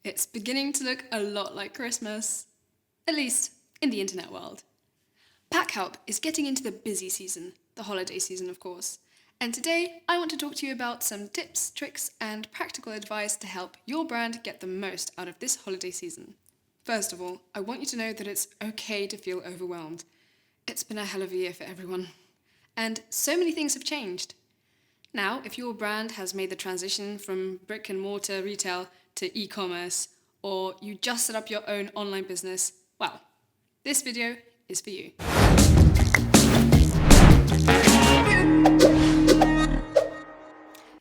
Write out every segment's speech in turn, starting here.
It's beginning to look a lot like Christmas, at least in the internet world. Packhelp is getting into the busy season, the holiday season of course, and today I want to talk to you about some tips, tricks and practical advice to help your brand get the most out of this holiday season. First of all, I want you to know that it's okay to feel overwhelmed. It's been a hell of a year for everyone, and so many things have changed. Now, if your brand has made the transition from brick and mortar retail to e-commerce, or you just set up your own online business, well, this video is for you.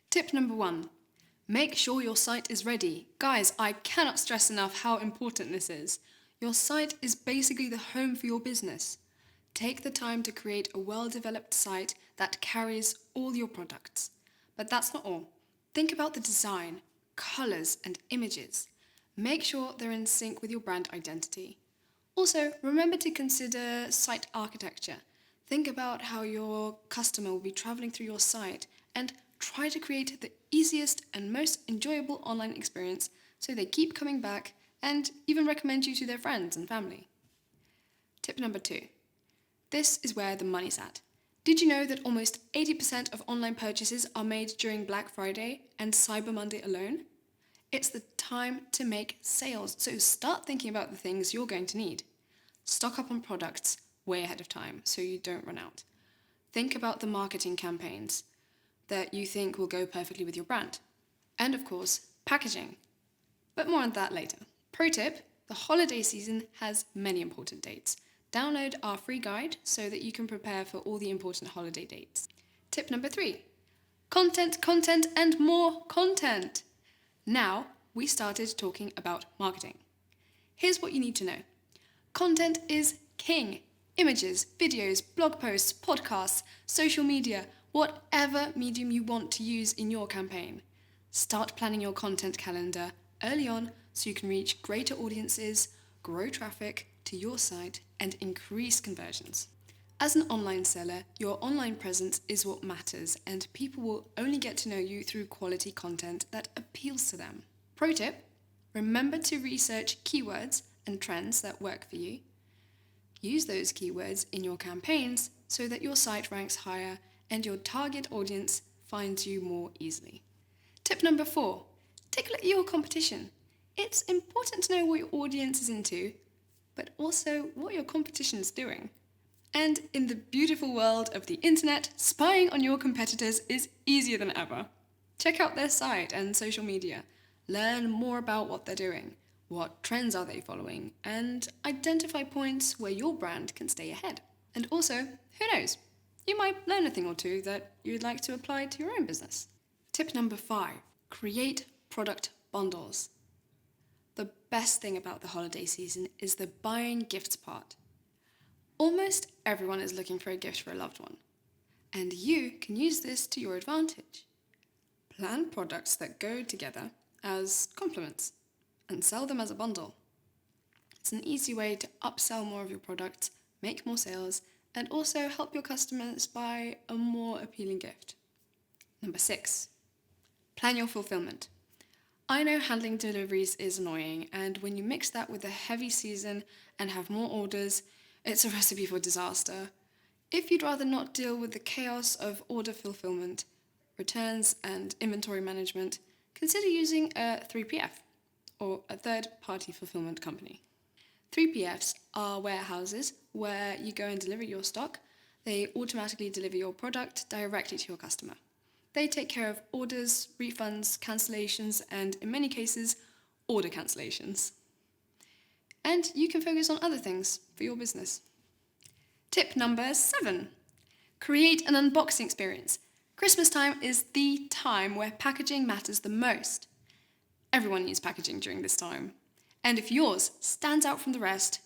Tip number 1. Make sure your site is ready. Guys, I cannot stress enough how important this is. Your site is basically the home for your business. Take the time to create a well-developed site that carries all your products. But that's not all. Think about the design, colors, and images. Make sure they're in sync with your brand identity. Also, remember to consider site architecture. Think about how your customer will be traveling through your site and try to create the easiest and most enjoyable online experience so they keep coming back and even recommend you to their friends and family. Tip number 2. This is where the money's at. Did you know that almost 80% of online purchases are made during Black Friday and Cyber Monday alone? It's the time to make sales, so start thinking about the things you're going to need. Stock up on products way ahead of time so you don't run out. Think about the marketing campaigns that you think will go perfectly with your brand. And of course, packaging. But more on that later. Pro tip, the holiday season has many important dates. Download our free guide so that you can prepare for all the important holiday dates. Tip number 3, content, content, and more content. Now, we started talking about marketing. Here's what you need to know. Content is king. Images, videos, blog posts, podcasts, social media, whatever medium you want to use in your campaign. Start planning your content calendar early on so you can reach greater audiences, grow traffic to your site, and increase conversions. As an online seller, your online presence is what matters, and people will only get to know you through quality content that appeals to them. Pro tip, remember to research keywords and trends that work for you. Use those keywords in your campaigns so that your site ranks higher and your target audience finds you more easily. Tip number 4, take a look at your competition. It's important to know what your audience is into, but also what your competition is doing. And in the beautiful world of the internet, spying on your competitors is easier than ever. Check out their site and social media. Learn more about what they're doing, what trends are they following, and identify points where your brand can stay ahead. And also, who knows, you might learn a thing or two that you'd like to apply to your own business. Tip number 5, create product bundles. The best thing about the holiday season is the buying gifts part. Almost everyone is looking for a gift for a loved one, and you can use this to your advantage. Plan products that go together as complements and sell them as a bundle. It's an easy way to upsell more of your products, make more sales, and also help your customers buy a more appealing gift. Number 6, plan your fulfillment. I know handling deliveries is annoying, and when you mix that with a heavy season and have more orders, it's a recipe for disaster. If you'd rather not deal with the chaos of order fulfillment, returns, and inventory management, consider using a 3PF, or a third-party fulfillment company. 3PFs are warehouses where you go and deliver your stock. They automatically deliver your product directly to your customer. They take care of orders, refunds, cancellations, and in many cases, order cancellations. And you can focus on other things for your business. Tip number 7, create an unboxing experience. Christmas time is the time where packaging matters the most. Everyone needs packaging during this time. And if yours stands out from the rest,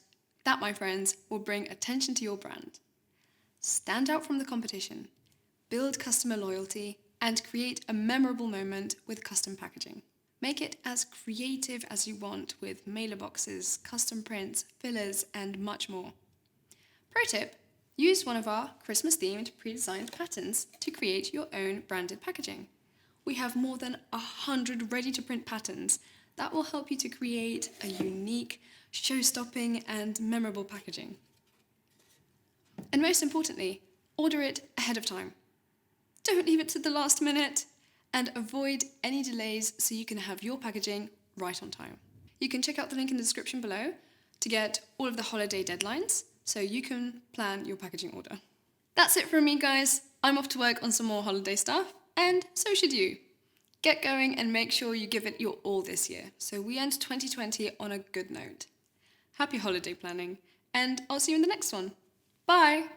that, my friends, will bring attention to your brand. Stand out from the competition, build customer loyalty, and create a memorable moment with custom packaging. Make it as creative as you want with mailer boxes, custom prints, fillers, and much more. Pro tip, use one of our Christmas-themed pre-designed patterns to create your own branded packaging. We have more than 100 ready-to-print patterns That will help you to create a unique, show-stopping and memorable packaging. And most importantly, order it ahead of time. Don't leave it to the last minute, and avoid any delays so you can have your packaging right on time. You can check out the link in the description below to get all of the holiday deadlines so you can plan your packaging order. That's it from me, guys. I'm off to work on some more holiday stuff, and so should you. Get going and make sure you give it your all this year so we end 2020 on a good note. Happy holiday planning, and I'll see you in the next one. Bye!